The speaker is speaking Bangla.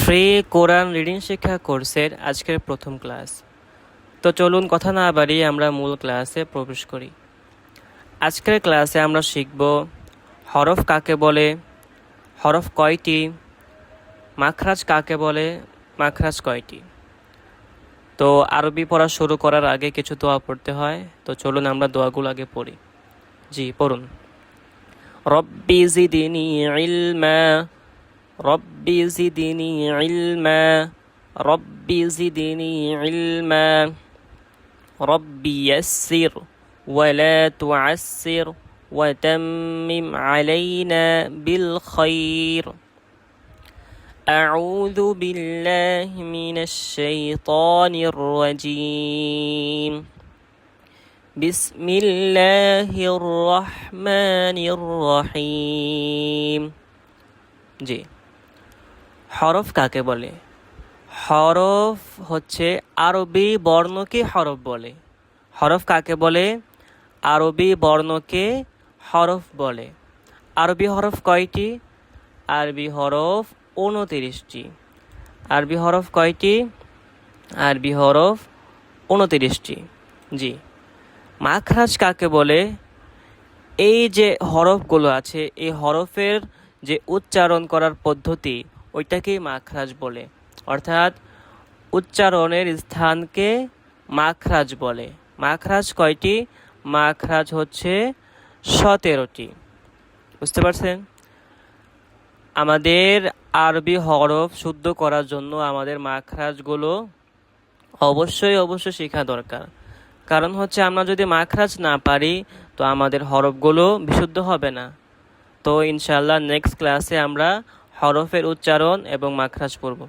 ফ্রি কোরআন রিডিং শিক্ষা কোর্সের আজকের প্রথম ক্লাস। তো চলুন কথা না বাড়িয়ে আমরা মূল ক্লাসে প্রবেশ করি। আজকের ক্লাসে আমরা শিখব হরফ কাকে বলে, হরফ কয়টি, মাখরাজ কাকে বলে, মাখরাজ কয়টি। তো আরবি পড়া শুরু করার আগে কিছু দোয়া পড়তে হয়, তো চলুন আমরা দোয়াগুলো আগে পড়ি। জি পড়ুন। রব্বি জিদনি ইলমা, রব্বি জিদনি ইলমা, রব্বি জিদনি ইলমা, রব্বি ইয়াসসির ওয়ালা তুআসসির ওয়াতাম্মিম আলাইনা বিল খাইর। أعوذ بالله من الشيطان الرجيم. بسم الله الرحمن الرحيم. জি, হরফ কাকে বলে? হরফ হচ্ছে আরবি বর্ণকে হরফ বলে। হরফ কাকে বলে? আরবি বর্ণকে হরফ বলে। আরবি হরফ কয়টি? আরবি হরফ 29টি। আরবি হরফ কয়টি? আরবি হরফ 29টি। জি। মাখরাজ কাকে বলে? এই যে হরফগুলো আছে, এই হরফের যে উচ্চারণ করার পদ্ধতি, ওইটাকেই মাখরাজ বলে। অর্থাৎ উচ্চারণের স্থানকে মাখরাজ বলে। মাখরাজ কয়টি? মাখরাজ হচ্ছে 17টি। বুঝতে পারছেন? আমাদের আরবি হরফ শুদ্ধ করার জন্য আমাদের মাখরাজগুলো অবশ্যই শেখা দরকার। কারণ হচ্ছে আমরা যদি মাখরাজ না পারি তো আমাদের হরফগুলো বিশুদ্ধ হবে না। তো ইনশাআল্লাহ নেক্সট ক্লাসে আমরা হরফের উচ্চারণ এবং মাখরাজ পড়ব।